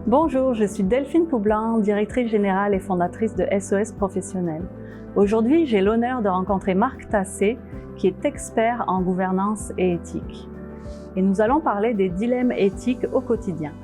Bonjour, je suis Delphine Poublan, directrice générale et fondatrice de SOS Professionnel. Aujourd'hui, j'ai l'honneur de rencontrer Marc Tassé, qui est expert en gouvernance et éthique. Et nous allons parler des dilemmes éthiques au quotidien.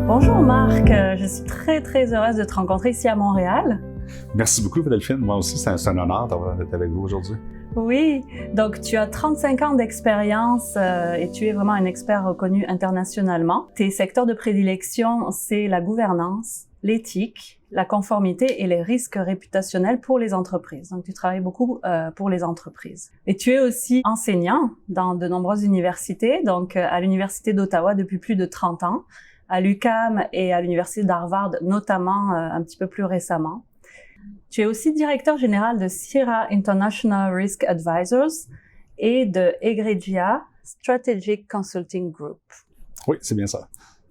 Bonjour Marc, je suis très heureuse de te rencontrer ici à Montréal. Merci beaucoup Delphine, moi aussi c'est un honneur d'être avec vous aujourd'hui. Oui, donc tu as 35 ans d'expérience et tu es vraiment un expert reconnu internationalement. Tes secteurs de prédilection, c'est la gouvernance, l'éthique, la conformité et les risques réputationnels pour les entreprises. Donc tu travailles beaucoup pour les entreprises. Et tu es aussi enseignant dans de nombreuses universités, donc à l'Université d'Ottawa depuis plus de 30 ans, à l'UQAM et à l'Université d'Harvard notamment un petit peu plus récemment. Tu es aussi directeur général de Sierra International Risk Advisors et de Egregia Strategic Consulting Group. Oui, c'est bien ça.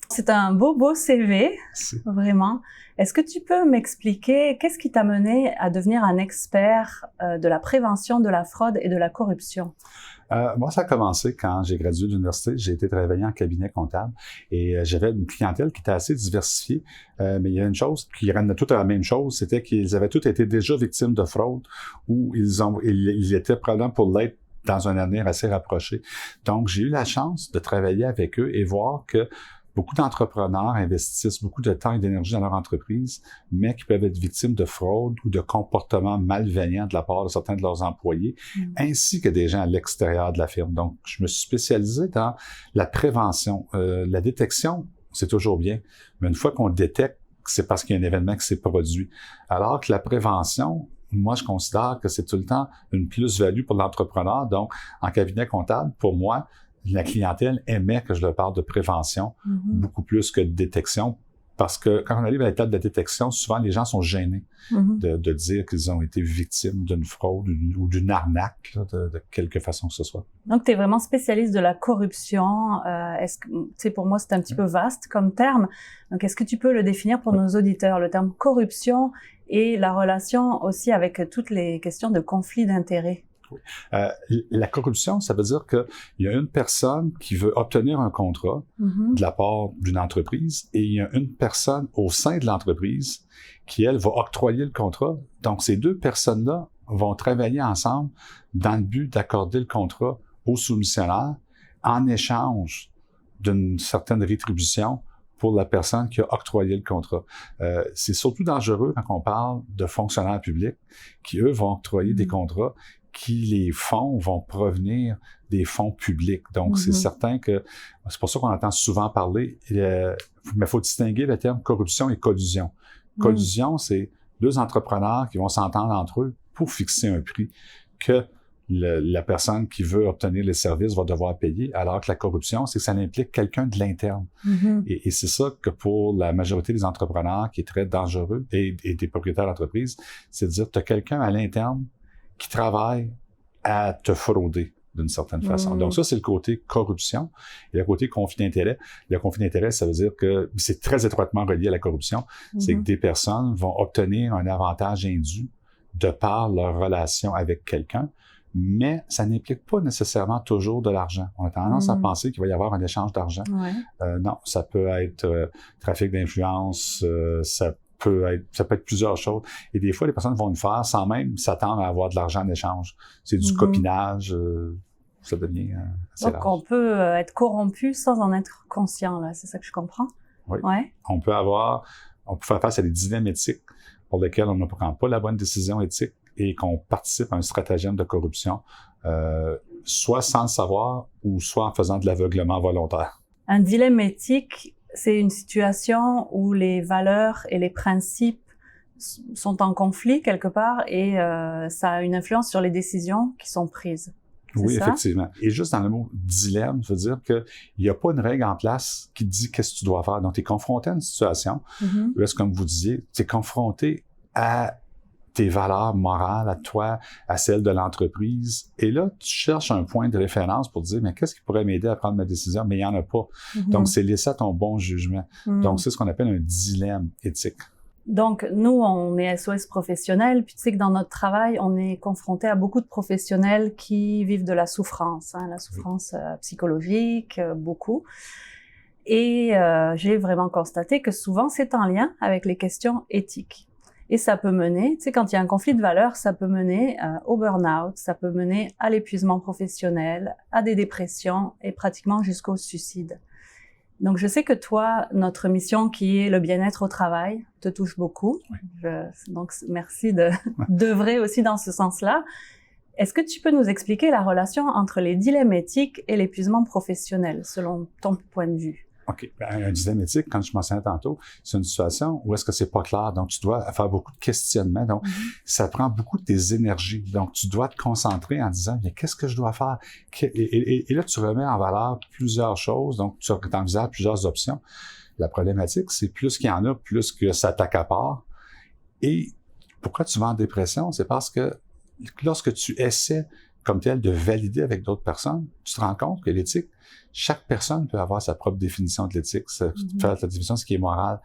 C'est un beau CV, vraiment. Est-ce que tu peux m'expliquer qu'est-ce qui t'a mené à devenir un expert de la prévention de la fraude et de la corruption? Moi, ça a commencé quand j'ai gradué de l'université. J'ai été travailler en cabinet comptable et j'avais une clientèle qui était assez diversifiée. Mais il y a une chose qui ramenait tout à la même chose, c'était qu'ils avaient tous été déjà victimes de fraude ou ils étaient probablement pour l'être dans un avenir assez rapproché. Donc, j'ai eu la chance de travailler avec eux et voir que beaucoup d'entrepreneurs investissent beaucoup de temps et d'énergie dans leur entreprise, mais qui peuvent être victimes de fraude ou de comportements malveillants de la part de certains de leurs employés, ainsi que des gens à l'extérieur de la firme. Donc, je me suis spécialisé dans la prévention. La détection, c'est toujours bien, mais une fois qu'on détecte, c'est parce qu'il y a un événement qui s'est produit. Alors que la prévention, moi, je considère que c'est tout le temps une plus-value pour l'entrepreneur. Donc, en cabinet comptable, pour moi, la clientèle aimait que je leur parle de prévention beaucoup plus que de détection, parce que quand on arrive à l'étape de la détection, souvent les gens sont gênés de dire qu'ils ont été victimes d'une fraude ou d'une arnaque là, de quelque façon que ce soit. Donc, tu es vraiment spécialiste de la corruption. Est-ce que, tu sais, pour moi, c'est un petit peu vaste comme terme. Donc, est-ce que tu peux le définir pour nos auditeurs, le terme corruption et la relation aussi avec toutes les questions de conflit d'intérêts? Oui. La corruption, ça veut dire qu'il y a une personne qui veut obtenir un contrat de la part d'une entreprise et il y a une personne au sein de l'entreprise qui, elle, va octroyer le contrat. Donc, ces deux personnes-là vont travailler ensemble dans le but d'accorder le contrat au soumissionnaire en échange d'une certaine rétribution pour la personne qui a octroyé le contrat. C'est surtout dangereux quand on parle de fonctionnaires publics qui, eux, vont octroyer des contrats qui, les fonds, vont provenir des fonds publics. Donc, c'est certain que, c'est pour ça qu'on entend souvent parler, mais il faut distinguer le terme corruption et collusion. Collusion, c'est deux entrepreneurs qui vont s'entendre entre eux pour fixer un prix que la personne qui veut obtenir les services va devoir payer, alors que la corruption, c'est que ça implique quelqu'un de l'interne. Et c'est ça que pour la majorité des entrepreneurs qui est très dangereux et des propriétaires d'entreprise, c'est de dire, tu as quelqu'un à l'interne qui travaille à te frauder d'une certaine façon. Donc ça, c'est le côté corruption. Et le côté conflit d'intérêt. Le conflit d'intérêt, ça veut dire que c'est très étroitement relié à la corruption. C'est que des personnes vont obtenir un avantage indu de par leur relation avec quelqu'un, mais ça n'implique pas nécessairement toujours de l'argent. On a tendance à penser qu'il va y avoir un échange d'argent. Non, ça peut être trafic d'influence, ça peut être plusieurs choses. Et des fois, les personnes vont le faire sans même s'attendre à avoir de l'argent en échange. C'est du copinage, ça devient assez Donc, on peut être corrompu sans en être conscient, là. C'est ça que je comprends? Oui. Ouais. On peut faire face à des dilemmes éthiques pour lesquels on ne prend pas la bonne décision éthique et qu'on participe à un stratagème de corruption, soit sans le savoir ou soit en faisant de l'aveuglement volontaire. Un dilemme éthique, c'est une situation où les valeurs et les principes sont en conflit quelque part et ça a une influence sur les décisions qui sont prises. Oui, effectivement. Et juste dans le mot dilemme, je veux dire qu'il n'y a pas une règle en place qui dit qu'est-ce que tu dois faire. Donc, tu es confronté à une situation où est-ce, comme vous disiez, tu es confronté à tes valeurs morales à toi, à celles de l'entreprise. Et là, tu cherches un point de référence pour dire, mais qu'est-ce qui pourrait m'aider à prendre ma décision? Mais il n'y en a pas. Donc, c'est laissé à ton bon jugement. Donc, c'est ce qu'on appelle un dilemme éthique. Donc, nous, on est SOS professionnels, puis tu sais que dans notre travail, on est confronté à beaucoup de professionnels qui vivent de la souffrance, la souffrance psychologique, beaucoup. Et j'ai vraiment constaté que souvent, c'est en lien avec les questions éthiques. Et ça peut mener, tu sais, quand il y a un conflit de valeurs, ça peut mener au burn-out, ça peut mener à l'épuisement professionnel, à des dépressions et pratiquement jusqu'au suicide. Donc, je sais que toi, notre mission qui est le bien-être au travail te touche beaucoup. Oui. Donc, merci d'œuvrer aussi dans ce sens-là. Est-ce que tu peux nous expliquer la relation entre les dilemmes éthiques et l'épuisement professionnel, selon ton point de vue? OK. Un dilemme éthique, comme je mentionnais tantôt, c'est une situation où est-ce que c'est pas clair. Donc, tu dois faire beaucoup de questionnements. Donc, ça prend beaucoup de tes énergies. Donc, tu dois te concentrer en disant, mais qu'est-ce que je dois faire? Et là, tu remets en valeur plusieurs choses. Donc, tu envisages plusieurs options. La problématique, c'est plus qu'il y en a, plus que ça t'accapare. Et pourquoi tu vas en dépression? C'est parce que lorsque tu essaies comme tel de valider avec d'autres personnes, tu te rends compte que l'éthique, chaque personne peut avoir sa propre définition de l'éthique, faire la définition de ce qui est moral.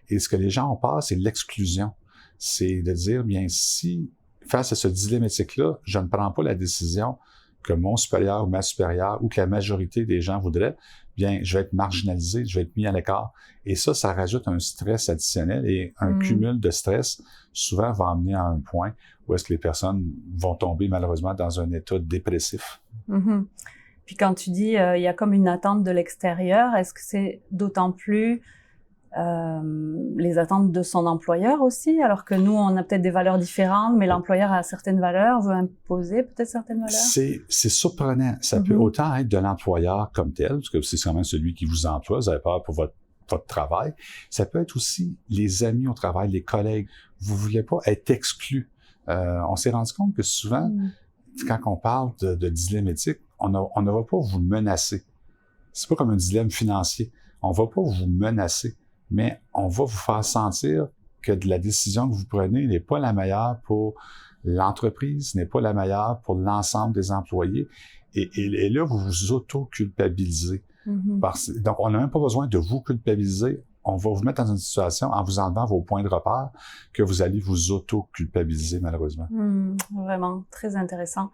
Et ce que les gens ont peur, c'est l'exclusion. C'est de dire, bien, si, face à ce dilemme éthique-là, je ne prends pas la décision que mon supérieur ou ma supérieure ou que la majorité des gens voudraient, bien, je vais être marginalisé, je vais être mis à l'écart. Et ça rajoute un stress additionnel et un cumul de stress souvent va amener à un point où est-ce que les personnes vont tomber malheureusement dans un état dépressif. Puis quand tu dis il y a comme une attente de l'extérieur, est-ce que c'est d'autant plus les attentes de son employeur aussi, alors que nous, on a peut-être des valeurs différentes, mais l'employeur a certaines valeurs, veut imposer peut-être certaines valeurs? C'est surprenant. Ça peut autant être de l'employeur comme tel, parce que c'est quand même celui qui vous emploie, vous avez peur pour votre travail. Ça peut être aussi les amis au travail, les collègues. Vous ne voulez pas être exclu. On s'est rendu compte que souvent, quand on parle de dilemme éthique, on ne va pas vous menacer. C'est pas comme un dilemme financier. On va pas vous menacer, mais on va vous faire sentir que la décision que vous prenez n'est pas la meilleure pour l'entreprise, n'est pas la meilleure pour l'ensemble des employés. Et là, vous vous auto-culpabilisez. Donc, on n'a même pas besoin de vous culpabiliser. On va vous mettre dans une situation, en vous enlevant vos points de repère, que vous allez vous auto-culpabiliser, malheureusement. Vraiment, très intéressant.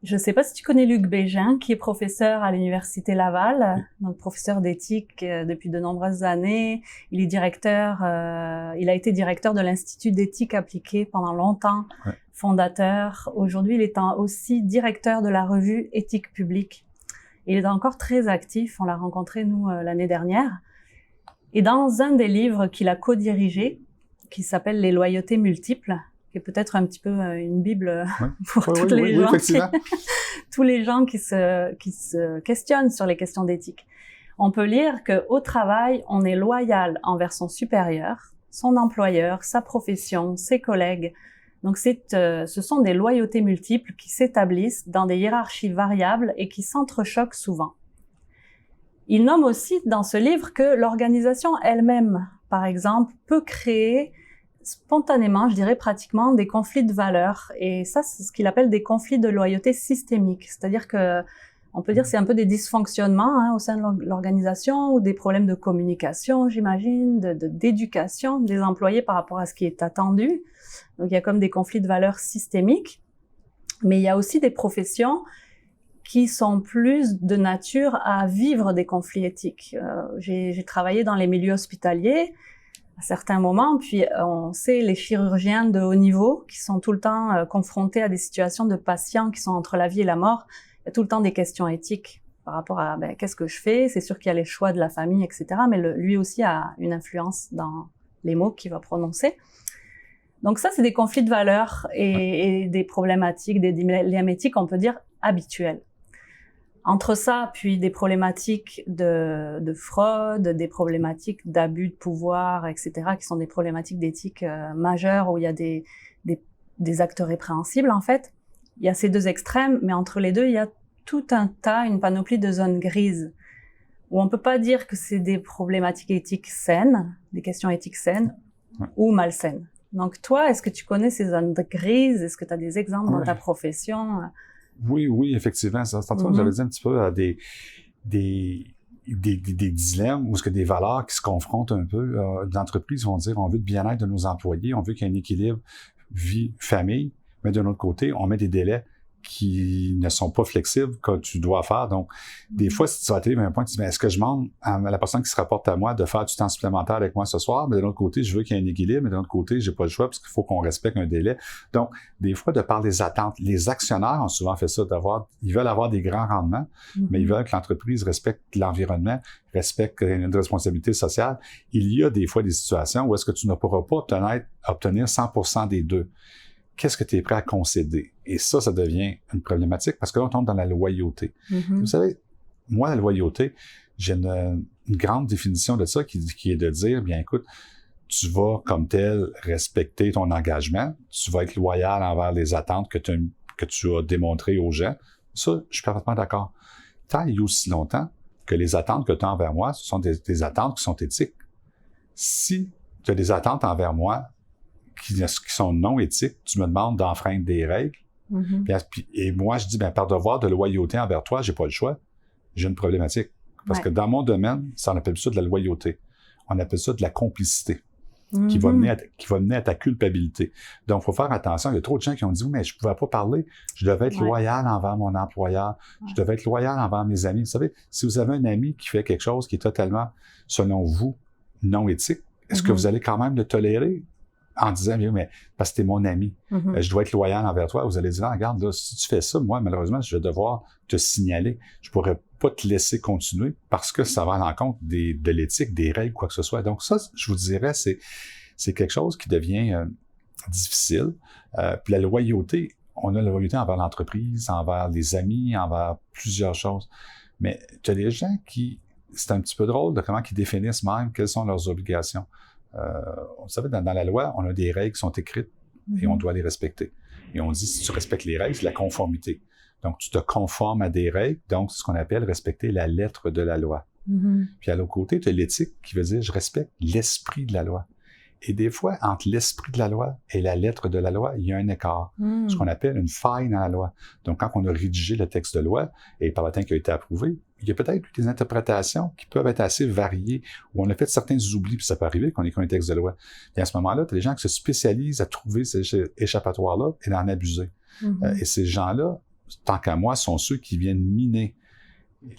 Je ne sais pas si tu connais Luc Bégin, qui est professeur à l'Université Laval, donc professeur d'éthique depuis de nombreuses années. Il est directeur, il a été directeur de l'Institut d'éthique appliquée pendant longtemps, fondateur. Aujourd'hui, il est aussi directeur de la revue Éthique publique. Il est encore très actif, on l'a rencontré, nous, l'année dernière. Et dans un des livres qu'il a co-dirigé, qui s'appelle « Les loyautés multiples », qui est peut-être un petit peu une bible pour tous les gens, tous les gens qui se questionnent sur les questions d'éthique. On peut lire qu'au travail, on est loyal envers son supérieur, son employeur, sa profession, ses collègues. Donc ce sont des loyautés multiples qui s'établissent dans des hiérarchies variables et qui s'entrechoquent souvent. Il nomme aussi dans ce livre que l'organisation elle-même, par exemple, peut créer spontanément, je dirais pratiquement, des conflits de valeurs. Et ça, c'est ce qu'il appelle des conflits de loyauté systémiques. C'est-à-dire que, on peut dire, c'est un peu des dysfonctionnements au sein de l'organisation ou des problèmes de communication, j'imagine, d'éducation des employés par rapport à ce qui est attendu. Donc, il y a comme des conflits de valeurs systémiques. Mais il y a aussi des professions qui sont plus de nature à vivre des conflits éthiques. J'ai travaillé dans les milieux hospitaliers à certains moments, puis on sait les chirurgiens de haut niveau qui sont tout le temps confrontés à des situations de patients qui sont entre la vie et la mort. Il y a tout le temps des questions éthiques par rapport à qu'est-ce que je fais. C'est sûr qu'il y a les choix de la famille, etc. Mais lui aussi a une influence dans les mots qu'il va prononcer. Donc ça, c'est des conflits de valeurs et des problématiques, des dilemmes éthiques, on peut dire, habituels. Entre ça, puis des problématiques de fraude, des problématiques d'abus de pouvoir, etc., qui sont des problématiques d'éthique majeures où il y a des actes répréhensibles, en fait. Il y a ces deux extrêmes, mais entre les deux, il y a tout un tas, une panoplie de zones grises, où on peut pas dire que c'est des problématiques éthiques saines, des questions éthiques saines ou malsaines. Donc toi, est-ce que tu connais ces zones grises? Est-ce que tu as des exemples dans ta profession? Oui, effectivement. Tantôt, j'avais dit un petit peu à des dilemmes ou ce que des valeurs qui se confrontent un peu. Les entreprises vont dire, on veut le bien-être de nos employés, on veut qu'il y ait un équilibre vie-famille, mais d'un autre côté, on met des délais qui ne sont pas flexibles que tu dois faire. Donc, des fois, si tu vas arriver à un point, tu te dis, est-ce que je demande à la personne qui se rapporte à moi de faire du temps supplémentaire avec moi ce soir? Mais de l'autre côté, je veux qu'il y ait un équilibre, mais de l'autre côté, j'ai pas le choix parce qu'il faut qu'on respecte un délai. Donc, des fois, de par les attentes, les actionnaires ont souvent fait ça, ils veulent avoir des grands rendements, mais ils veulent que l'entreprise respecte l'environnement, respecte une responsabilité sociale. Il y a des fois des situations où est-ce que tu ne pourras pas obtenir 100% des deux. Qu'est-ce que tu es prêt à concéder? Et ça devient une problématique parce que là, on tombe dans la loyauté. Vous savez, moi, la loyauté, j'ai une grande définition de ça qui est de dire, bien écoute, tu vas comme tel respecter ton engagement, tu vas être loyal envers les attentes que tu as démontrées aux gens. Ça, je suis parfaitement d'accord. Tant et aussi longtemps que les attentes que tu as envers moi, ce sont des attentes qui sont éthiques. Si tu as des attentes envers moi qui sont non éthiques, tu me demandes d'enfreindre des règles. Et moi, je dis, par devoir de loyauté envers toi, j'ai pas le choix. J'ai une problématique. Parce que dans mon domaine, ça, on appelle ça de la loyauté. On appelle ça de la complicité. Qui va mener à ta culpabilité. Donc, il faut faire attention. Il y a trop de gens qui ont dit, oui, mais je pouvais pas parler. Je devais être loyal envers mon employeur. Je devais être loyal envers mes amis. Vous savez, si vous avez un ami qui fait quelque chose qui est totalement, selon vous, non éthique, est-ce que vous allez quand même le tolérer? En disant, mais parce que t'es mon ami, je dois être loyal envers toi. Vous allez dire, regarde, là, si tu fais ça, moi, malheureusement, je vais devoir te signaler. Je pourrais pas te laisser continuer parce que ça va à l'encontre de l'éthique, des règles, quoi que ce soit. Donc ça, je vous dirais, c'est quelque chose qui devient difficile. Puis la loyauté, on a la loyauté envers l'entreprise, envers les amis, envers plusieurs choses. Mais tu as des gens c'est un petit peu drôle de comment ils définissent même quelles sont leurs obligations. Vous savez, dans la loi, on a des règles qui sont écrites et on doit les respecter. Et on dit, si tu respectes les règles, c'est la conformité. Donc, tu te conformes à des règles, donc c'est ce qu'on appelle respecter la lettre de la loi. Puis à l'autre côté, tu as l'éthique qui veut dire, je respecte l'esprit de la loi. Et des fois, entre l'esprit de la loi et la lettre de la loi, il y a un écart, ce qu'on appelle une faille dans la loi. Donc, quand on a rédigé le texte de loi et par le temps qui a été approuvé, il y a peut-être des interprétations qui peuvent être assez variées, où on a fait certains oublis, puis ça peut arriver qu'on ait qu'un texte de loi. Et à ce moment-là, tu as des gens qui se spécialisent à trouver ces échappatoires-là et d'en abuser. Et ces gens-là, tant qu'à moi, sont ceux qui viennent miner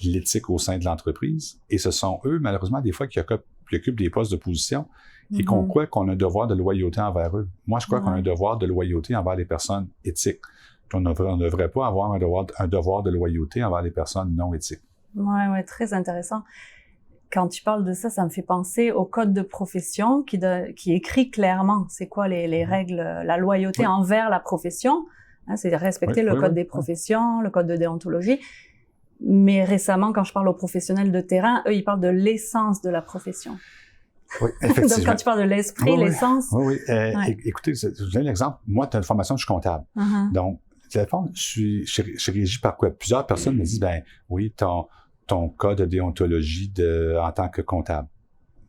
l'éthique au sein de l'entreprise. Et ce sont eux, malheureusement, des fois, qui occupent des postes de position et qu'on croit qu'on a un devoir de loyauté envers eux. Moi, je crois qu'on a un devoir de loyauté envers les personnes éthiques. On ne devrait pas avoir un devoir de loyauté envers les personnes non éthiques. Ouais, très intéressant. Quand tu parles de ça, ça me fait penser au code de profession qui écrit clairement c'est quoi les règles, la loyauté envers la profession. Hein, c'est respecter le code des professions, le code de déontologie. Mais récemment, quand je parle aux professionnels de terrain, eux, ils parlent de l'essence de la profession. Oui, effectivement. Donc, quand tu parles de l'esprit, l'essence... Oui. Écoutez, je vous donne un exemple. Moi, tu as une formation, je suis comptable. Donc, téléphone, je suis régi par quoi? Plusieurs personnes me disent, oui, ton code de déontologie en tant que comptable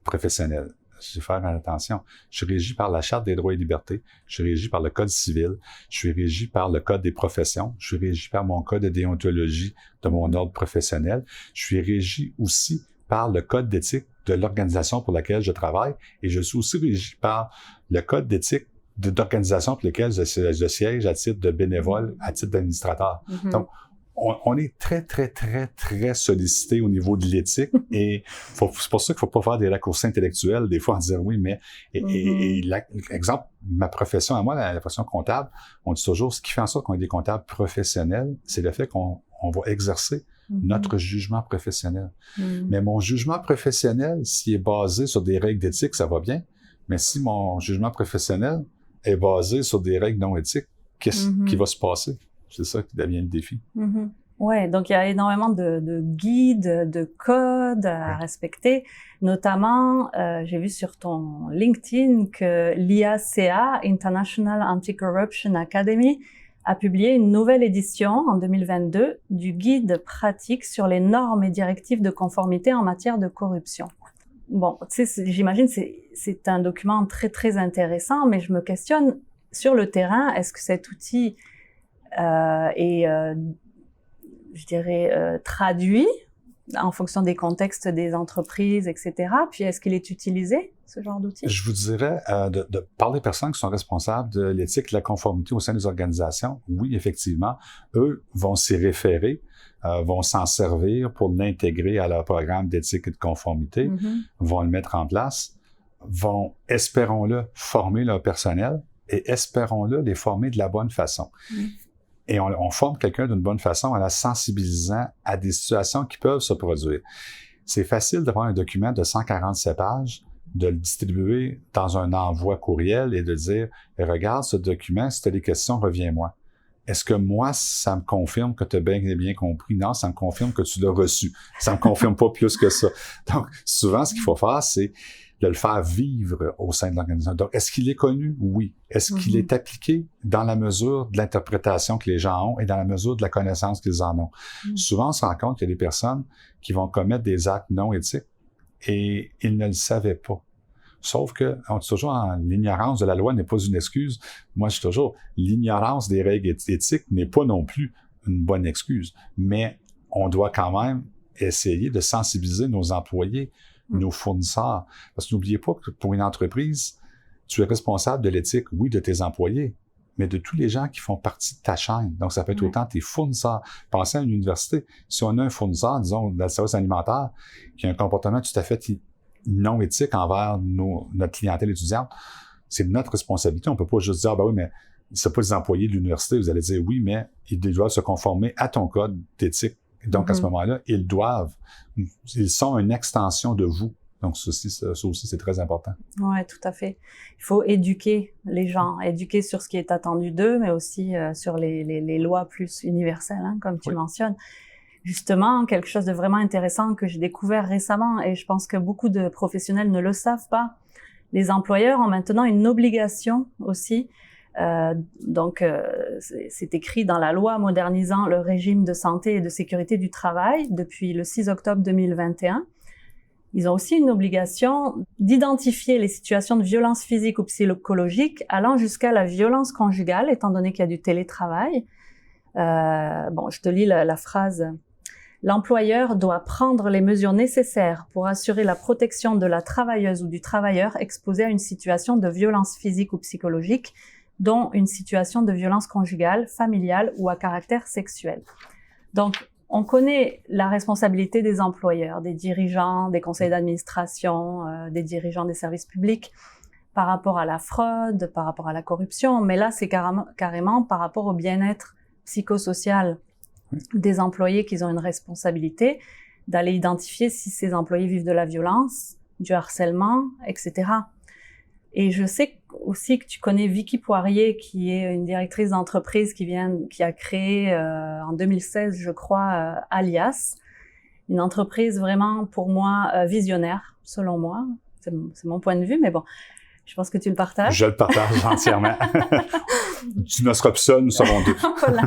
professionnel. Je vais faire attention. Je suis régi par la Charte des droits et libertés. Je suis régi par le Code civil. Je suis régi par le Code des professions. Je suis régi par mon code de déontologie de mon ordre professionnel. Je suis régi aussi par le Code d'éthique de l'organisation pour laquelle je travaille. Et je suis aussi régi par le Code d'éthique d'organisation pour laquelle je siège à titre de bénévole, à titre d'administrateur. Donc, on est très, très, très, très sollicité au niveau de l'éthique et c'est pour ça qu'il faut pas faire des raccourcis intellectuels des fois en disant oui, mais exemple, ma profession à moi, la profession comptable, on dit toujours ce qui fait en sorte qu'on est des comptables professionnels, c'est le fait qu'on va exercer notre jugement professionnel. Mais mon jugement professionnel, s'il est basé sur des règles d'éthique, ça va bien. Mais si mon jugement professionnel est basé sur des règles non éthiques, qu'est-ce qui va se passer? C'est ça qui devient le défi. Ouais, donc il y a énormément de guides, de codes à respecter. Notamment, j'ai vu sur ton LinkedIn que l'IACA, International Anti-Corruption Academy, a publié une nouvelle édition en 2022 du guide pratique sur les normes et directives de conformité en matière de corruption. bon, tu sais, j'imagine c'est un document très très intéressant, mais je me questionne sur le terrain, est-ce que cet outil est, je dirais, traduit en fonction des contextes des entreprises, etc. Puis est-ce qu'il est utilisé, ce genre d'outil? Je vous dirais, par les personnes qui sont responsables de l'éthique et de la conformité au sein des organisations, oui, effectivement, eux vont s'y référer, vont s'en servir pour l'intégrer à leur programme d'éthique et de conformité, vont le mettre en place, vont, espérons-le, former leur personnel et espérons-le, les former de la bonne façon. Et on forme quelqu'un d'une bonne façon en la sensibilisant à des situations qui peuvent se produire. C'est facile de prendre un document de 147 pages, de le distribuer dans un envoi courriel et de dire « Regarde ce document, si tu as des questions, reviens-moi. » Est-ce que moi, ça me confirme que tu as bien compris? Non, ça me confirme que tu l'as reçu. Ça me confirme pas plus que ça. Donc, souvent, ce qu'il faut faire, c'est de le faire vivre au sein de l'organisation. Donc, est-ce qu'il est connu? Oui. Est-ce qu'il est appliqué dans la mesure de l'interprétation que les gens ont et dans la mesure de la connaissance qu'ils en ont? Souvent, on se rend compte qu'il y a des personnes qui vont commettre des actes non éthiques et ils ne le savaient pas. Sauf que, on dit toujours, l'ignorance de la loi n'est pas une excuse. Moi, je dis toujours, l'ignorance des règles éthiques n'est pas non plus une bonne excuse. Mais on doit quand même essayer de sensibiliser nos employés, nos fournisseurs. Parce que n'oubliez pas que pour une entreprise, tu es responsable de l'éthique, oui, de tes employés, mais de tous les gens qui font partie de ta chaîne. Donc, ça peut être autant tes fournisseurs. Pensez à une université. Si on a un fournisseur, disons, dans le service alimentaire, qui a un comportement tout à fait non éthique envers notre clientèle étudiante, c'est notre responsabilité. On peut pas juste dire, oui, mais c'est pas les employés de l'université. Vous allez dire, oui, mais ils doivent se conformer à ton code d'éthique. Donc, à ce moment-là, ils sont une extension de vous. Donc, ça aussi, c'est très important. Ouais, tout à fait. Il faut éduquer les gens, éduquer sur ce qui est attendu d'eux, mais aussi sur les lois plus universelles, hein, comme tu mentionnes. Justement, quelque chose de vraiment intéressant que j'ai découvert récemment, et je pense que beaucoup de professionnels ne le savent pas, les employeurs ont maintenant une obligation aussi. C'est écrit dans la loi modernisant le régime de santé et de sécurité du travail depuis le 6 octobre 2021. Ils ont aussi une obligation d'identifier les situations de violence physique ou psychologique allant jusqu'à la violence conjugale, étant donné qu'il y a du télétravail. Je te lis la phrase. L'employeur doit prendre les mesures nécessaires pour assurer la protection de la travailleuse ou du travailleur exposé à une situation de violence physique ou psychologique, dont une situation de violence conjugale, familiale ou à caractère sexuel. Donc, on connaît la responsabilité des employeurs, des dirigeants, des conseils d'administration, des dirigeants des services publics par rapport à la fraude, par rapport à la corruption, mais là, c'est carrément par rapport au bien-être psychosocial des employés qu'ils ont une responsabilité d'aller identifier si ces employés vivent de la violence, du harcèlement, etc. Et je sais aussi que tu connais Vicky Poirier, qui est une directrice d'entreprise qui a créé en 2016, je crois, Alias, une entreprise vraiment pour moi visionnaire, selon moi. C'est mon point de vue, mais bon, je pense que tu le partages. Je le partage entièrement. Tu ne seras plus seul, nous serons deux. Voilà.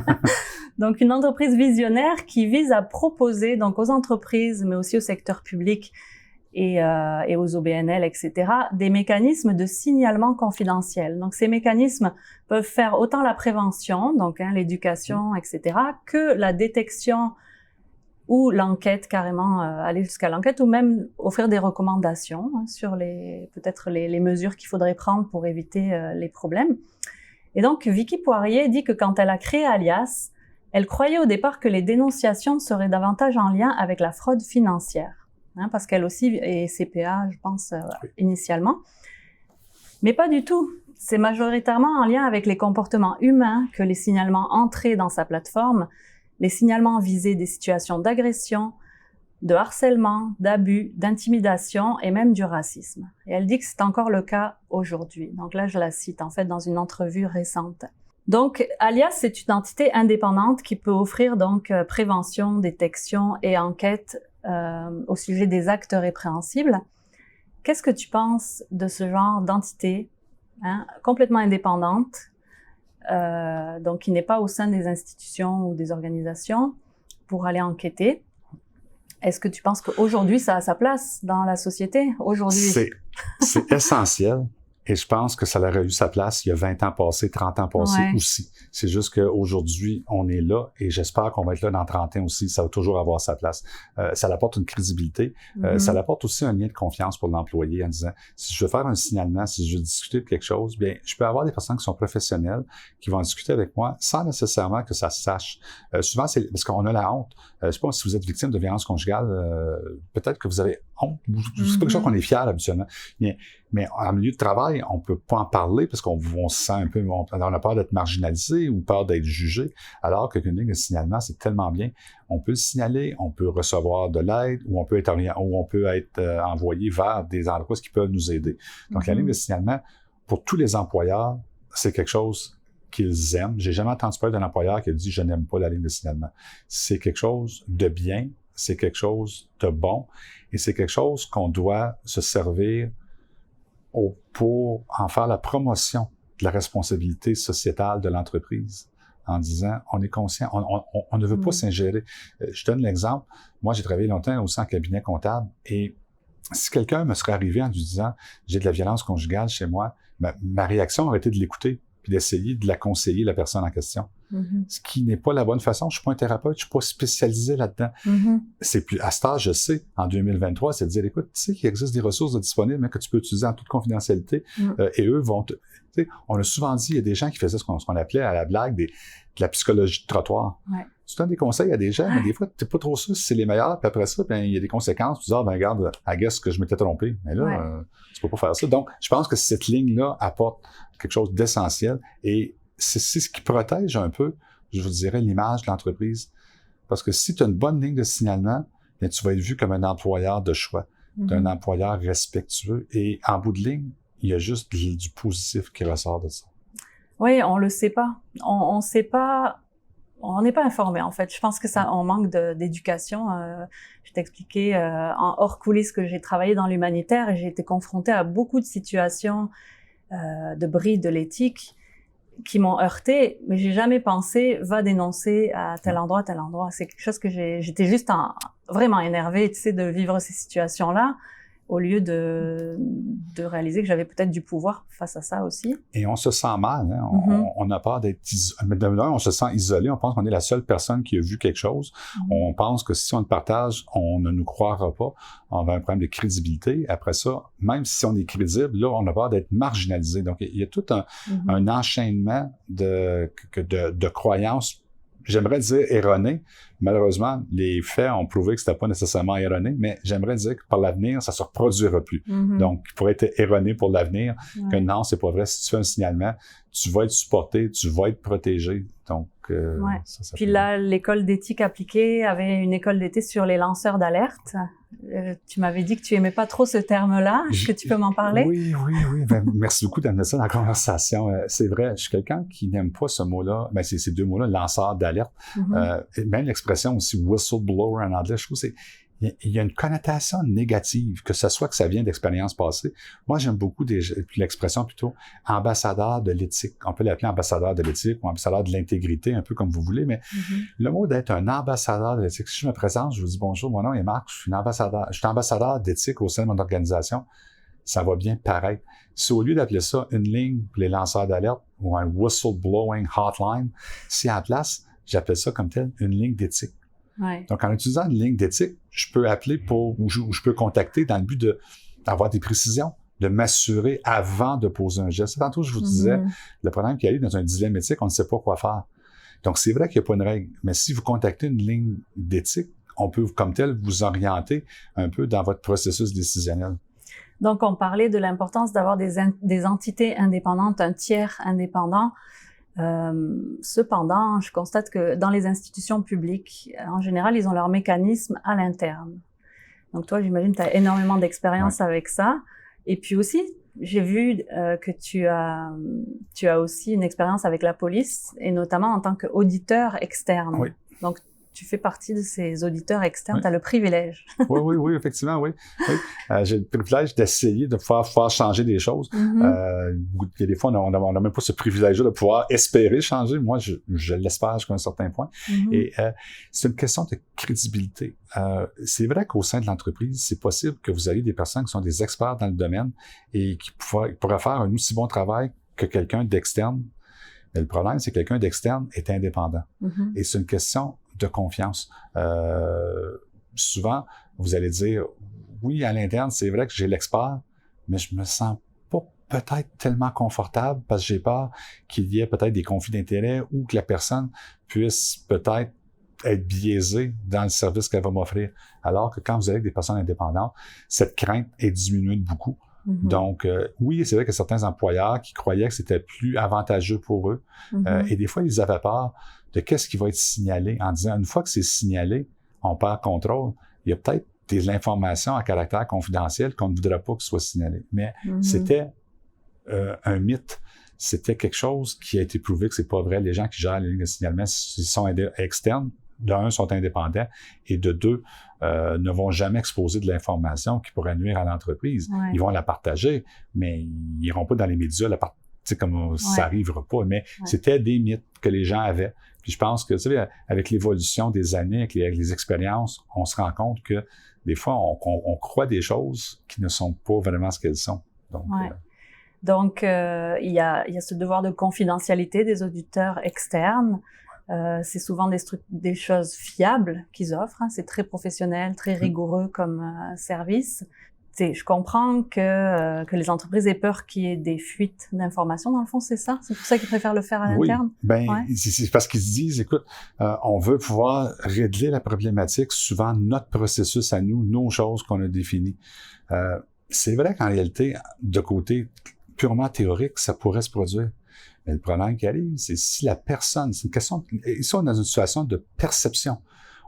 Donc, une entreprise visionnaire qui vise à proposer donc aux entreprises, mais aussi au secteur public et aux OBNL, etc., des mécanismes de signalement confidentiel. Donc, ces mécanismes peuvent faire autant la prévention, donc l'éducation, etc., que la détection ou l'enquête, carrément aller jusqu'à l'enquête, ou même offrir des recommandations sur peut-être les mesures qu'il faudrait prendre pour éviter les problèmes. Et donc, Vicky Poirier dit que quand elle a créé Alias, elle croyait au départ que les dénonciations seraient davantage en lien avec la fraude financière, parce qu'elle aussi est CPA, je pense, initialement. Mais pas du tout. C'est majoritairement en lien avec les comportements humains que les signalements entraient dans sa plateforme. Les signalements visaient des situations d'agression, de harcèlement, d'abus, d'intimidation et même du racisme. Et elle dit que c'est encore le cas aujourd'hui. Donc là, je la cite en fait dans une entrevue récente. Donc, Alias, c'est une entité indépendante qui peut offrir donc prévention, détection et enquête au sujet des actes répréhensibles. Qu'est-ce que tu penses de ce genre d'entité complètement indépendante, donc qui n'est pas au sein des institutions ou des organisations pour aller enquêter? Est-ce que tu penses qu'aujourd'hui, ça a sa place dans la société? Aujourd'hui? C'est essentiel. Et je pense que ça aurait eu sa place il y a 20 ans passés, 30 ans passés aussi. C'est juste qu'aujourd'hui, on est là et j'espère qu'on va être là dans 30 ans aussi. Ça va toujours avoir sa place. Ça apporte une crédibilité. Ça apporte aussi un lien de confiance pour l'employé en disant, si je veux faire un signalement, si je veux discuter de quelque chose, bien, je peux avoir des personnes qui sont professionnelles qui vont discuter avec moi sans nécessairement que ça se sache. Souvent, c'est parce qu'on a la honte. Je sais pas si vous êtes victime de violence conjugale, peut-être que vous avez honte. C'est pas quelque chose qu'on est fier habituellement. Mais en milieu de travail, on peut pas en parler parce qu'on se sent un peu, on a peur d'être marginalisé ou peur d'être jugé, alors qu'une ligne de signalement, c'est tellement bien. On peut le signaler, on peut recevoir de l'aide ou on peut être envoyé vers des endroits qui peuvent nous aider. Donc, la ligne de signalement, pour tous les employeurs, c'est quelque chose qu'ils aiment. J'ai jamais entendu parler d'un employeur qui a dit « je n'aime pas la ligne de signalement ». C'est quelque chose de bien, c'est quelque chose de bon et c'est quelque chose qu'on doit se servir pour en faire la promotion de la responsabilité sociétale de l'entreprise en disant, on est conscient, on ne veut pas s'ingérer. Je donne l'exemple. Moi, j'ai travaillé longtemps aussi en cabinet comptable et si quelqu'un me serait arrivé en lui disant, j'ai de la violence conjugale chez moi, ma réaction aurait été de l'écouter puis d'essayer de la conseiller, la personne en question. Ce qui n'est pas la bonne façon. Je suis pas un thérapeute, je suis pas spécialisé là-dedans. C'est plus, à cet âge, je sais, en 2023, c'est de dire, écoute, tu sais qu'il existe des ressources disponibles que tu peux utiliser en toute confidentialité, et eux vont tu sais, on a souvent dit, il y a des gens qui faisaient ce qu'on appelait à la blague de la psychologie de trottoir. Tu donnes des conseils à des gens, mais des fois, t'es pas trop sûr si c'est les meilleurs, puis après ça, ben, il y a des conséquences, tu dis, regarde, I guess que je m'étais trompé. Mais là, tu peux pas faire ça. Donc, je pense que cette ligne-là apporte quelque chose d'essentiel et c'est ce qui protège un peu, je vous dirais, l'image de l'entreprise. Parce que si tu as une bonne ligne de signalement, bien, tu vas être vu comme un employeur de choix, un employeur respectueux. Et en bout de ligne, il y a juste du positif qui ressort de ça. Oui, on le sait pas. On sait pas. On n'est pas informé en fait. Je pense que ça, on manque d'éducation. Je t'expliquais en hors coulisses que j'ai travaillé dans l'humanitaire et j'ai été confrontée à beaucoup de situations de bris de l'éthique qui m'ont heurté, mais j'ai jamais pensé va dénoncer à tel endroit, tel endroit. C'est quelque chose que j'étais juste vraiment énervée, tu sais, de vivre ces situations-là, au lieu de réaliser que j'avais peut-être du pouvoir face à ça aussi. Et on se sent mal, hein? On a peur d'être isolé. On se sent isolé, on pense qu'on est la seule personne qui a vu quelque chose. On pense que si on le partage, on ne nous croira pas. On a un problème de crédibilité. Après ça, même si on est crédible, là, on a peur d'être marginalisé. Donc, il y a tout un enchaînement de croyances, j'aimerais dire erronées. Malheureusement, les faits ont prouvé que c'était pas nécessairement erroné, mais j'aimerais dire que par l'avenir, ça se reproduira plus. Donc, il pourrait être erroné pour l'avenir, que non, c'est pas vrai. Si tu fais un signalement, tu vas être supporté, tu vas être protégé. Donc, ça puis là, l'école d'éthique appliquée avait une école d'été sur les lanceurs d'alerte. Tu m'avais dit que tu aimais pas trop ce terme-là. Est-ce que tu peux m'en parler? Oui. Ben, merci beaucoup d'amener ça dans la conversation. C'est vrai, je suis quelqu'un qui n'aime pas ce mot-là. Ben, ces deux mots-là, lanceur d'alerte. Même l'expression aussi whistleblower en anglais, je trouve que il y a une connotation négative, que ce soit que ça vient d'expériences passées. Moi, j'aime beaucoup l'expression plutôt ambassadeur de l'éthique. On peut l'appeler ambassadeur de l'éthique ou ambassadeur de l'intégrité, un peu comme vous voulez, mais le mot d'être un ambassadeur de l'éthique, si je me présente, je vous dis bonjour, mon nom est Marc, je suis ambassadeur d'éthique au sein de mon organisation, ça va bien paraître. Si au lieu d'appeler ça une ligne pour les lanceurs d'alerte ou un whistleblowing hotline, si en place, j'appelle ça comme tel une ligne d'éthique. Donc, en utilisant une ligne d'éthique, je peux appeler ou je peux contacter dans le but d'avoir des précisions, de m'assurer avant de poser un geste. Tantôt, je vous disais, le problème qu'il y a eu dans un dilemme éthique, on ne sait pas quoi faire. Donc, c'est vrai qu'il n'y a pas une règle, mais si vous contactez une ligne d'éthique, on peut, comme tel, vous orienter un peu dans votre processus décisionnel. Donc, on parlait de l'importance d'avoir des entités indépendantes, un tiers indépendant. Cependant, je constate que dans les institutions publiques, en général, ils ont leur mécanisme à l'interne. Donc toi, j'imagine que tu as énormément d'expérience avec ça. Et puis aussi, j'ai vu que tu as aussi une expérience avec la police, et notamment en tant qu'auditeur externe. Donc, tu fais partie de ces auditeurs externes, tu as le privilège. Oui, effectivement, oui. J'ai le privilège d'essayer de pouvoir changer des choses. Il y a des fois, on n'a même pas ce privilège-là de pouvoir espérer changer. Moi, je l'espère jusqu'à un certain point. Et c'est une question de crédibilité. C'est vrai qu'au sein de l'entreprise, c'est possible que vous ayez des personnes qui sont des experts dans le domaine et qui pourraient faire un aussi bon travail que quelqu'un d'externe. Mais le problème, c'est que quelqu'un d'externe est indépendant. Et c'est une question de confiance. Souvent, vous allez dire, oui, à l'interne, c'est vrai que j'ai l'expert, mais je me sens pas peut-être tellement confortable parce que j'ai peur qu'il y ait peut-être des conflits d'intérêts ou que la personne puisse peut-être être biaisée dans le service qu'elle va m'offrir. Alors que quand vous avez des personnes indépendantes, cette crainte est diminuée de beaucoup. Donc, oui, c'est vrai que certains employeurs qui croyaient que c'était plus avantageux pour eux, et des fois, ils avaient peur de qu'est-ce qui va être signalé en disant, une fois que c'est signalé, on perd contrôle. Il y a peut-être des informations à caractère confidentiel qu'on ne voudrait pas que ce soit signalé. Mais c'était un mythe. C'était quelque chose qui a été prouvé que c'est pas vrai. Les gens qui gèrent les lignes de signalement, s'ils sont externes, de un, sont indépendants, et de deux, ne vont jamais exposer de l'information qui pourrait nuire à l'entreprise. Ils vont la partager, mais ils n'iront pas dans les médias comme ça n'arrivera pas. Mais c'était des mythes que les gens avaient. Puis je pense que, tu sais, avec l'évolution des années, avec les expériences, on se rend compte que des fois, on croit des choses qui ne sont pas vraiment ce qu'elles sont. Donc, il y a ce devoir de confidentialité des auditeurs externes. C'est souvent des choses fiables qu'ils offrent. C'est très professionnel, très rigoureux comme service. Je comprends que les entreprises aient peur qu'il y ait des fuites d'informations. Dans le fond, c'est ça? C'est pour ça qu'ils préfèrent le faire à l'interne? C'est parce qu'ils se disent, écoute, on veut pouvoir régler la problématique, souvent notre processus à nous, nos choses qu'on a définies. C'est vrai qu'en réalité, de côté purement théorique, ça pourrait se produire. Mais le problème qui arrive, c'est si la personne, c'est une question, ici on est dans une situation de perception.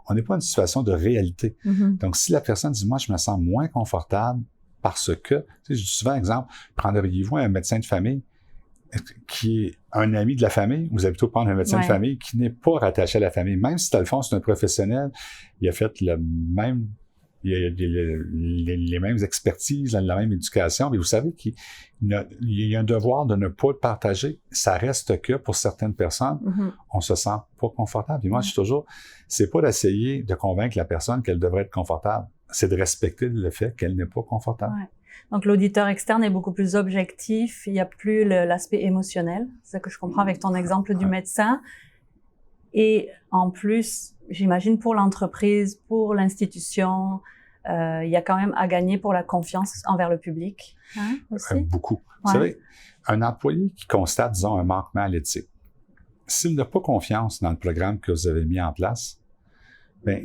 On n'est pas dans une situation de réalité. Donc, si la personne dit, moi, je me sens moins confortable parce que, tu sais, je dis souvent, exemple, prendriez-vous un médecin de famille qui est un ami de la famille, vous allez plutôt prendre un médecin de famille qui n'est pas rattaché à la famille. Même si, dans le fond, c'est un professionnel, il a fait le même, il a les mêmes expertises, la même éducation, mais vous savez qu'il y a un devoir de ne pas le partager. Ça reste que, pour certaines personnes, on se sent pas confortable. Et moi, je suis toujours, c'est pas d'essayer de convaincre la personne qu'elle devrait être confortable, c'est de respecter le fait qu'elle n'est pas confortable. Donc, l'auditeur externe est beaucoup plus objectif, il n'y a plus l'aspect émotionnel, c'est ça que je comprends avec ton exemple du médecin. Et en plus, j'imagine pour l'entreprise, pour l'institution, il y a quand même à gagner pour la confiance envers le public. Aussi? Beaucoup. Vous savez, un employé qui constate, disons, un manquement à l'éthique, s'il n'a pas confiance dans le programme que vous avez mis en place,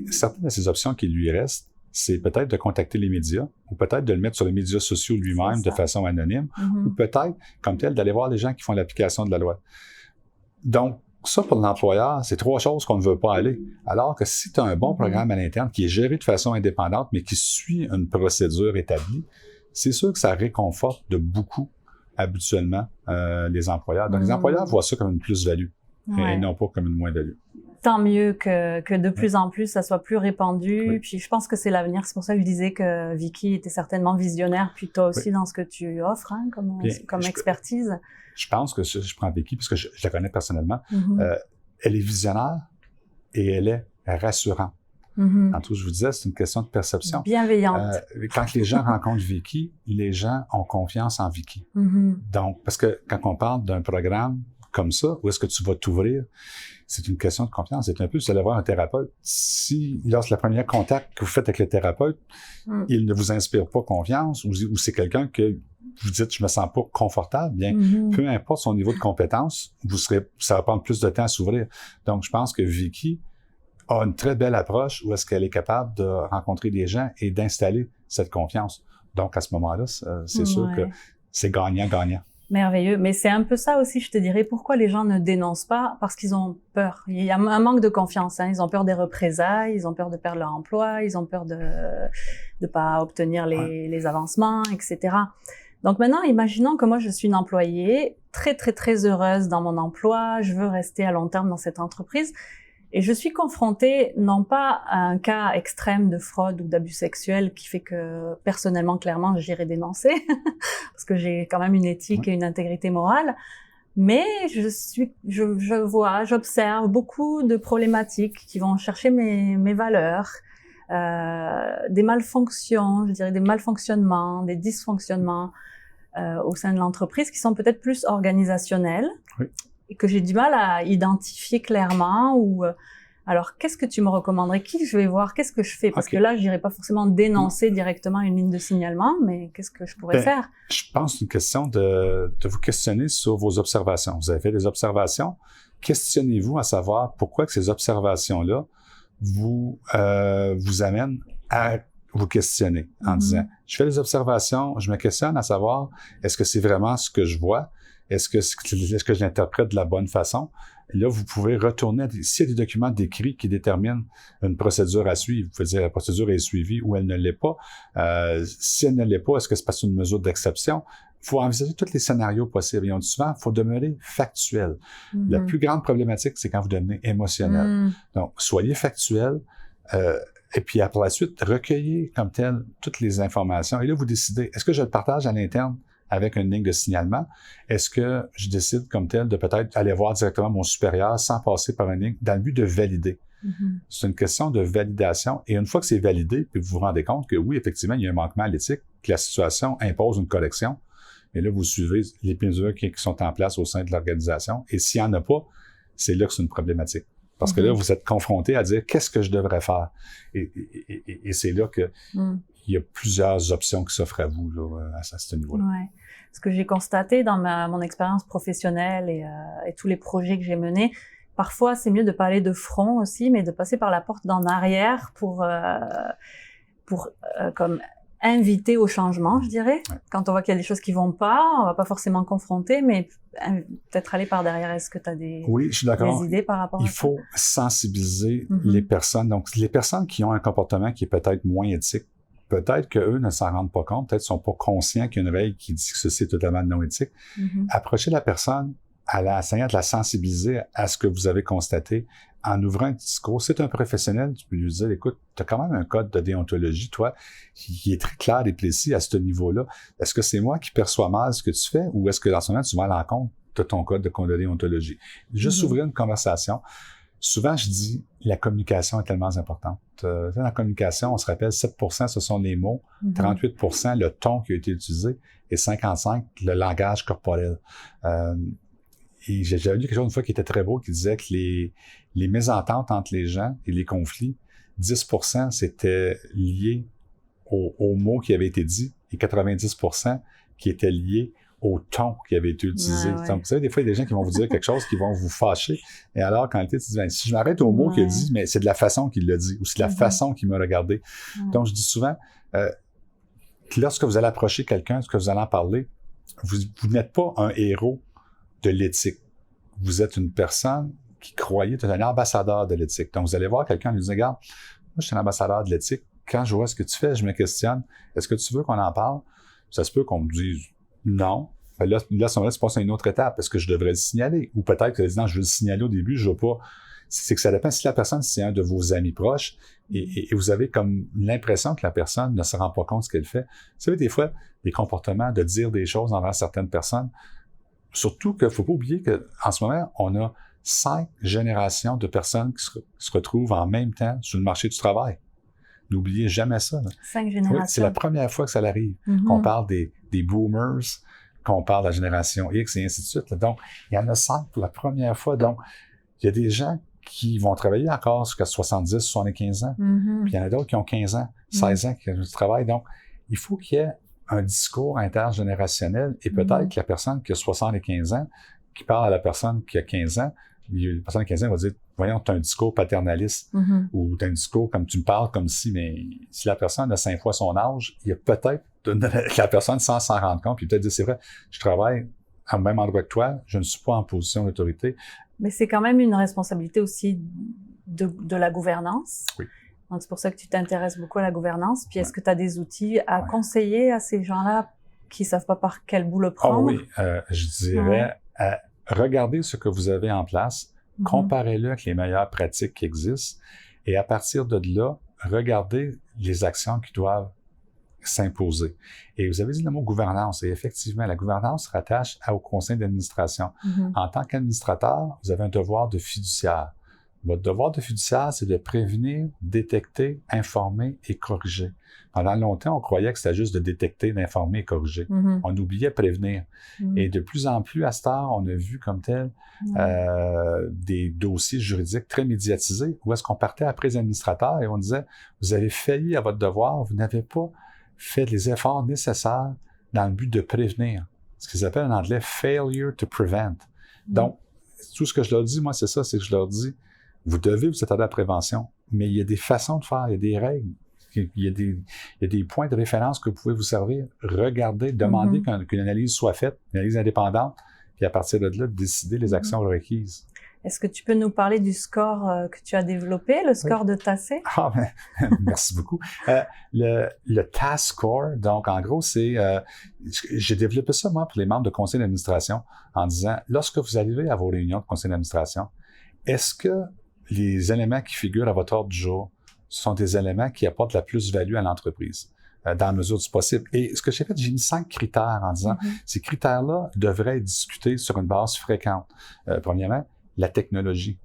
certaines de ces options qui lui restent, c'est peut-être de contacter les médias, ou peut-être de le mettre sur les médias sociaux lui-même de façon anonyme, ou peut-être, comme tel, d'aller voir les gens qui font l'application de la loi. Donc, ça, pour l'employeur, c'est trois choses qu'on ne veut pas aller. Alors que si tu as un bon programme à l'interne qui est géré de façon indépendante, mais qui suit une procédure établie, c'est sûr que ça réconforte de beaucoup, habituellement, les employeurs. Donc, les employeurs voient ça comme une plus-value et non pas comme une moins-value. Tant mieux que de plus en plus, ça soit plus répandu. Puis je pense que c'est l'avenir. C'est pour ça que je disais que Vicky était certainement visionnaire, puis toi aussi dans ce que tu offres comme expertise. Je pense que je prends Vicky parce que je la connais personnellement. Elle est visionnaire et elle est rassurante. En tout, je vous disais, c'est une question de perception. Bienveillante. Quand les gens rencontrent Vicky, les gens ont confiance en Vicky. Donc, parce que quand on parle d'un programme comme ça, où est-ce que tu vas t'ouvrir, c'est une question de confiance. C'est un peu, vous allez voir un thérapeute. Si, lors de la première contact que vous faites avec le thérapeute, il ne vous inspire pas confiance, ou c'est quelqu'un que vous dites, je me sens pas confortable, bien, peu importe son niveau de compétence, ça va prendre plus de temps à s'ouvrir. Donc, je pense que Vicky a une très belle approche où est-ce qu'elle est capable de rencontrer des gens et d'installer cette confiance. Donc, à ce moment-là, c'est sûr que c'est gagnant-gagnant. Merveilleux. Mais c'est un peu ça aussi, je te dirais, pourquoi les gens ne dénoncent pas? Parce qu'ils ont peur. Il y a un manque de confiance. Ils ont peur des représailles, ils ont peur de perdre leur emploi, ils ont peur de pas obtenir les avancements, etc. Donc maintenant, imaginons que moi, je suis une employée très, très, très heureuse dans mon emploi. Je veux rester à long terme dans cette entreprise. Et je suis confrontée non pas à un cas extrême de fraude ou d'abus sexuel qui fait que personnellement, clairement, j'irai dénoncer parce que j'ai quand même une éthique et une intégrité morale. Mais j'observe beaucoup de problématiques qui vont chercher mes valeurs, des malfonctions, je dirais des malfonctionnements, des dysfonctionnements au sein de l'entreprise qui sont peut-être plus organisationnels. Oui. Et que j'ai du mal à identifier clairement ou alors qu'est-ce que tu me recommanderais, qui je vais voir, qu'est-ce que je fais parce que là j'irai pas forcément dénoncer directement une ligne de signalement, mais qu'est-ce que je pourrais faire? Je pense que c'est une question de vous questionner sur vos observations. Vous avez fait des observations, questionnez-vous à savoir pourquoi que ces observations-là vous amènent à vous questionner en disant je fais des observations, je me questionne à savoir est-ce que c'est vraiment ce que je vois? Est-ce que je l'interprète de la bonne façon? Et là, vous pouvez retourner s'il y a des documents décrits qui déterminent une procédure à suivre. Vous pouvez dire la procédure est suivie ou elle ne l'est pas. Si elle ne l'est pas, est-ce que c'est parce que c'est une mesure d'exception? Il faut envisager tous les scénarios possibles. Et on dit souvent, il faut demeurer factuel. La plus grande problématique, c'est quand vous devenez émotionnel. Donc, soyez factuel. Et puis, après la suite, recueillez comme tel toutes les informations. Et là, vous décidez, est-ce que je le partage à l'interne avec une ligne de signalement? Est-ce que je décide comme tel de peut-être aller voir directement mon supérieur sans passer par une ligne dans le but de valider? C'est une question de validation. Et une fois que c'est validé, puis vous vous rendez compte que oui, effectivement, il y a un manquement à l'éthique, que la situation impose une correction. Et là, vous suivez les mesures qui sont en place au sein de l'organisation. Et s'il n'y en a pas, c'est là que c'est une problématique. Parce que là, vous êtes confronté à dire qu'est-ce que je devrais faire? Et c'est là que il y a plusieurs options qui s'offrent à vous là, à ce niveau-là. Ouais. Ce que j'ai constaté dans mon expérience professionnelle et tous les projets que j'ai menés, parfois c'est mieux de pas aller de front aussi, mais de passer par la porte d'en arrière pour comme inviter au changement, je dirais. Ouais. Quand on voit qu'il y a des choses qui vont pas, on va pas forcément confronter, mais peut-être aller par derrière. Est-ce que tu as des idées par rapport à ça? Il faut sensibiliser les personnes. Donc, les personnes qui ont un comportement qui est peut-être moins éthique, peut-être qu'eux ne s'en rendent pas compte, peut-être sont pas conscients qu'il y a une règle qui dit que ceci est totalement non éthique. Approchez la personne en essayant de la sensibiliser à ce que vous avez constaté en ouvrant un discours. C'est un professionnel, tu peux lui dire, écoute, tu as quand même un code de déontologie, toi, qui est très clair et précis à ce niveau-là. Est-ce que c'est moi qui perçois mal ce que tu fais ou est-ce que dans ce moment, tu vas à l'encontre de ton code de déontologie? Juste ouvrir une conversation. Souvent, je dis, la communication est tellement importante. Dans la communication, on se rappelle, 7% ce sont les mots, 38% le ton qui a été utilisé et 55% le langage corporel. Et j'avais lu quelque chose une fois qui était très beau, qui disait que les mésententes entre les gens et les conflits, 10% c'était lié aux mots qui avaient été dit et 90% qui étaient liés au ton qui avait été utilisé. Donc, vous savez, des fois, il y a des gens qui vont vous dire quelque chose qui vont vous fâcher. Et alors, quand tu dis, ben, si je m'arrête au mot qu'il a dit, mais c'est de la façon qu'il l'a dit ou c'est de la façon qu'il m'a regardé. Donc, je dis souvent, lorsque vous allez approcher quelqu'un, lorsque vous allez en parler, vous n'êtes pas un héros de l'éthique. Vous êtes une personne qui croyait être un ambassadeur de l'éthique. Donc, vous allez voir quelqu'un lui dire, regarde, moi, je suis un ambassadeur de l'éthique. Quand je vois ce que tu fais, je me questionne, est-ce que tu veux qu'on en parle? Ça se peut qu'on me dise non. Là, à ce moment-là, tu passes à une autre étape. Est-ce que je devrais le signaler? Ou peut-être que non, je veux le signaler au début, je veux pas. C'est que ça dépend si la personne, c'est un de vos amis proches et vous avez comme l'impression que la personne ne se rend pas compte de ce qu'elle fait. Vous savez, des fois, des comportements de dire des choses envers certaines personnes, surtout qu'il ne faut pas oublier qu'en ce moment, on a 5 générations de personnes qui se retrouvent en même temps sur le marché du travail. N'oubliez jamais ça. Là. 5 générations. Oui, c'est la première fois que ça arrive. Qu'on parle des boomers, qu'on parle de la génération X et ainsi de suite. Là. Donc, il y en a 5 pour la première fois. Donc, il y a des gens qui vont travailler encore jusqu'à 70, 75 ans. Puis il y en a d'autres qui ont 15 ans, 16 ans qui travaillent. Donc, il faut qu'il y ait un discours intergénérationnel et peut-être que la personne qui a 75 ans, qui parle à la personne qui a 15 ans, la personne de 15 ans va dire, voyons, tu as un discours paternaliste ou tu as un discours comme tu me parles comme si, mais si la personne a 5 fois son âge, il y a peut-être que la personne sans s'en rendre compte, puis peut-être dire, c'est vrai, je travaille au même endroit que toi, je ne suis pas en position d'autorité. Mais c'est quand même une responsabilité aussi de la gouvernance. Oui. Donc, c'est pour ça que tu t'intéresses beaucoup à la gouvernance. Puis, est-ce que tu as des outils à conseiller à ces gens-là qui savent pas par quel bout le prendre? Ah oui, je dirais, regardez ce que vous avez en place, comparez-le avec les meilleures pratiques qui existent et à partir de là, regardez les actions qui doivent s'imposer. Et vous avez dit le mot gouvernance, et effectivement, la gouvernance se rattache au conseil d'administration. En tant qu'administrateur, vous avez un devoir de fiduciaire. Votre devoir de fiduciaire, c'est de prévenir, détecter, informer et corriger. Pendant longtemps, on croyait que c'était juste de détecter, d'informer et corriger. On oubliait prévenir. Et de plus en plus, à cette heure, on a vu comme tel des dossiers juridiques très médiatisés où est-ce qu'on partait après les administrateurs et on disait, vous avez failli à votre devoir, vous n'avez pas fait les efforts nécessaires dans le but de prévenir. Ce qu'ils appellent en anglais « failure to prevent ». Donc, tout ce que je leur dis, moi, c'est ça, c'est que je leur dis, vous devez vous attarder à la prévention, mais il y a des façons de faire, il y a des règles, il y a des points de référence que vous pouvez vous servir. Regardez, demandez qu'une analyse soit faite, une analyse indépendante, puis à partir de là, décider les actions requises. Est-ce que tu peux nous parler du score que tu as développé, le score de Tassé? Ah, ben, merci beaucoup. Le TAS score, donc en gros, c'est... j'ai développé ça, moi, pour les membres de conseil d'administration, en disant, lorsque vous arrivez à vos réunions de conseil d'administration, est-ce que les éléments qui figurent à votre ordre du jour sont des éléments qui apportent la plus-value à l'entreprise, dans la mesure du possible? Et ce que j'ai fait, j'ai mis 5 critères en disant, ces critères-là devraient être discutés sur une base fréquente. Premièrement, la technologie.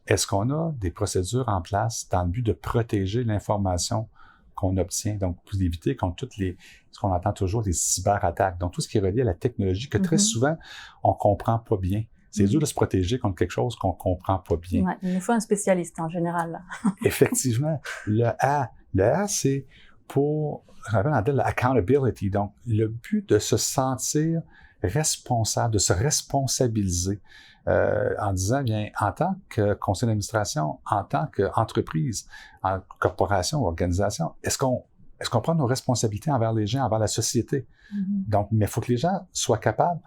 Est-ce qu'on a des procédures en place dans le but de protéger l'information qu'on obtient, donc pour éviter contre ce qu'on entend toujours, des cyberattaques, donc tout ce qui est relié à la technologie que très souvent, on comprend pas bien. C'est dur de se protéger contre quelque chose qu'on comprend pas bien. Ouais, il nous faut un spécialiste en général. Effectivement. Le A, c'est pour, on appelle l'accountability, donc le but de se sentir responsable, de se responsabiliser en disant, bien, en tant que conseil d'administration, en tant qu'entreprise, en corporation ou organisation, est-ce qu'on prend nos responsabilités envers les gens, envers la société? Donc, mais il faut que les gens soient capables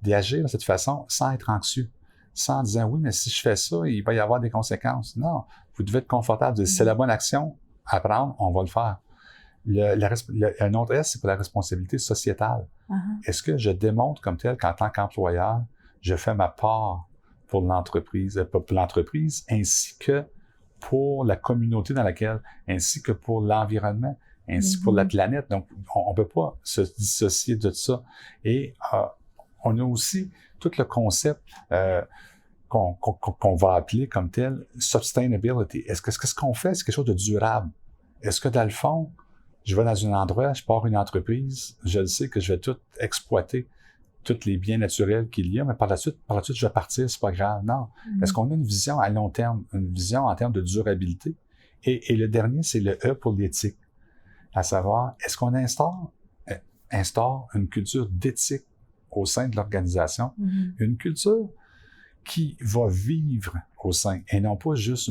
d'agir de cette façon sans être anxieux, sans dire, oui, mais si je fais ça, il va y avoir des conséquences. Non, vous devez être confortable. C'est la bonne action à prendre, on va le faire. Un autre S, c'est pour la responsabilité sociétale. Est-ce que je démontre comme tel qu'en tant qu'employeur, je fais ma part pour l'entreprise, ainsi que pour la communauté dans laquelle, ainsi que pour l'environnement, ainsi que pour la planète. Donc, on ne peut pas se dissocier de ça. Et on a aussi tout le concept qu'on va appeler comme tel sustainability. Est-ce que ce qu'on fait, c'est quelque chose de durable? Est-ce que dans le fond, je vais dans un endroit, je pars une entreprise, je sais que je vais tout exploiter, tous les biens naturels qu'il y a, mais par la suite, je vais partir, c'est pas grave. Non. Est-ce qu'on a une vision à long terme, une vision en termes de durabilité? Et le dernier, c'est le E pour l'éthique. À savoir, est-ce qu'on instaure une culture d'éthique au sein de l'organisation, une culture qui va vivre au sein, et non pas juste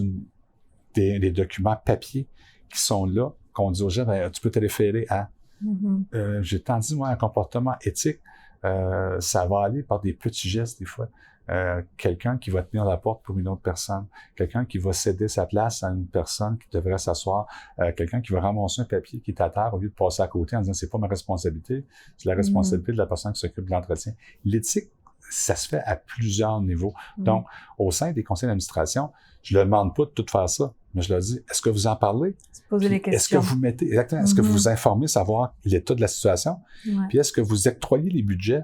des documents papier qui sont là, qu'on dit aux gens, ben, tu peux te référer à. J'ai tant dit, moi, un comportement éthique, ça va aller par des petits gestes, des fois. Quelqu'un qui va tenir la porte pour une autre personne, quelqu'un qui va céder sa place à une personne qui devrait s'asseoir, quelqu'un qui va ramasser un papier qui est à terre au lieu de passer à côté en disant c'est pas ma responsabilité, c'est la responsabilité de la personne qui s'occupe de l'entretien. L'éthique, ça se fait à plusieurs niveaux. Donc, au sein des conseils d'administration, je ne leur demande pas de tout faire ça, mais je leur dis, est-ce que vous en parlez? Poser les questions. Est-ce que vous mettez, exactement, est-ce que vous vous informez, savoir l'état de la situation? Puis est-ce que vous octroyez les budgets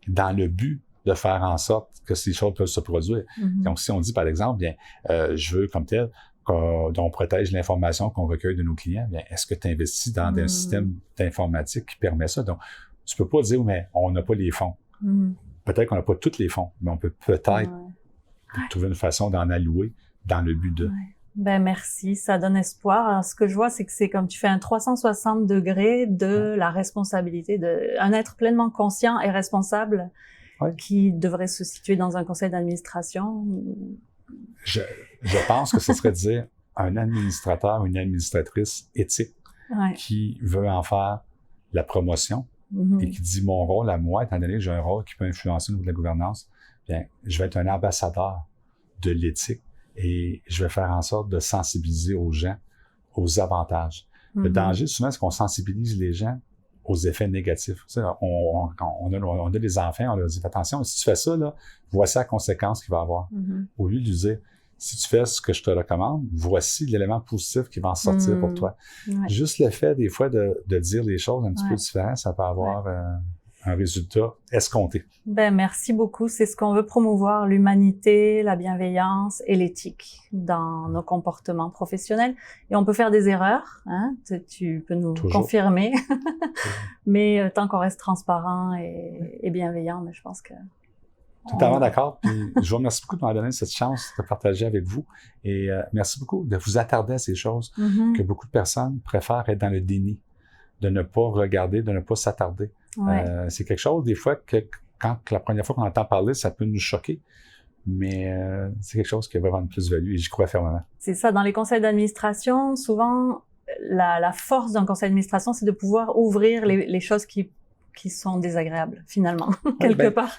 dans le but de faire en sorte que ces choses peuvent se produire? Donc, si on dit, par exemple, bien, je veux comme tel qu'on protège l'information qu'on recueille de nos clients, bien, est-ce que tu investis dans un système d'informatique qui permet ça? Donc, tu peux pas dire, mais on n'a pas les fonds. Peut-être qu'on n'a pas tous les fonds, mais on peut peut-être trouver une façon d'en allouer dans le but de... Ben merci, ça donne espoir. Alors, ce que je vois, c'est que c'est comme tu fais un 360 degrés de la responsabilité, un être pleinement conscient et responsable qui devrait se situer dans un conseil d'administration. Je pense que ce serait de dire un administrateur ou une administratrice éthique qui veut en faire la promotion et qui dit mon rôle à moi, étant donné que j'ai un rôle qui peut influencer au niveau de la gouvernance, bien, je vais être un ambassadeur de l'éthique. Et je vais faire en sorte de sensibiliser aux gens aux avantages. Le danger, souvent, c'est qu'on sensibilise les gens aux effets négatifs. Tu sais, on a des enfants, on leur dit, attention, si tu fais ça, là, voici la conséquence qu'il va avoir. Au lieu de lui dire, si tu fais ce que je te recommande, voici l'élément positif qui va en sortir pour toi. Ouais. Juste le fait, des fois, de dire les choses un petit peu différentes, ça peut avoir un résultat escompté. Ben, merci beaucoup. C'est ce qu'on veut promouvoir, l'humanité, la bienveillance et l'éthique dans nos comportements professionnels. Et on peut faire des erreurs, hein? Tu peux nous confirmer. Mais tant qu'on reste transparent et bienveillant, mais je pense que... Totalement d'accord. Puis je vous remercie beaucoup de m'avoir donné cette chance de partager avec vous. Et merci beaucoup de vous attarder à ces choses que beaucoup de personnes préfèrent être dans le déni, de ne pas regarder, de ne pas s'attarder. Ouais. C'est quelque chose, des fois, que quand la première fois qu'on entend parler, ça peut nous choquer. Mais c'est quelque chose qui a vraiment une plus-value et j'y crois fermement. C'est ça. Dans les conseils d'administration, souvent, la force d'un conseil d'administration, c'est de pouvoir ouvrir les choses qui sont désagréables, finalement, quelque part.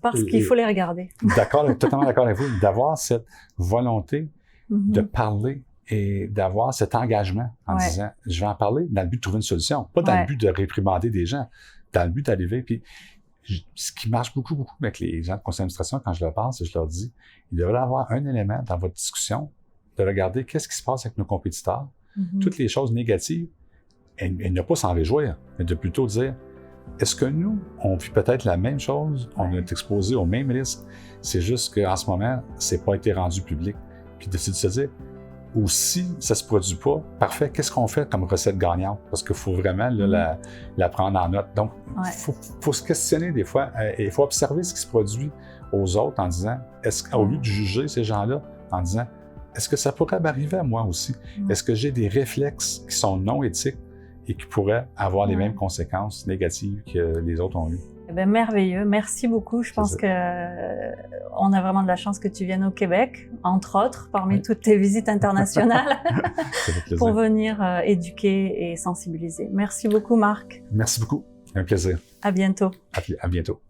Parce qu'il faut les regarder. D'accord, totalement d'accord avec vous. D'avoir cette volonté de parler et d'avoir cet engagement en disant, je vais en parler dans le but de trouver une solution, pas dans le but de réprimander des gens, dans le but d'arriver. Puis, ce qui marche beaucoup, beaucoup avec les gens de conseil d'administration, quand je leur parle, c'est que je leur dis, il devrait y avoir un élément dans votre discussion de regarder qu'est-ce qui se passe avec nos compétiteurs, toutes les choses négatives, et ne pas s'en réjouir, mais de plutôt dire, est-ce que nous, on vit peut-être la même chose, on est exposé aux mêmes risques, c'est juste qu'en ce moment, c'est pas été rendu public. Puis de se dire, ou si ça se produit pas, parfait, qu'est-ce qu'on fait comme recette gagnante? Parce qu'il faut vraiment là, la prendre en note. Donc, faut se questionner des fois, et il faut observer ce qui se produit aux autres en disant, au lieu de juger ces gens-là, en disant, est-ce que ça pourrait m'arriver à moi aussi? Est-ce que j'ai des réflexes qui sont non éthiques et qui pourraient avoir les mêmes conséquences négatives que les autres ont eues? Eh bien, merveilleux. Merci beaucoup. Je pense que on a vraiment de la chance que tu viennes au Québec, entre autres, parmi toutes tes visites internationales, pour venir éduquer et sensibiliser. Merci beaucoup, Marc. Merci beaucoup. Un plaisir. À bientôt. À bientôt.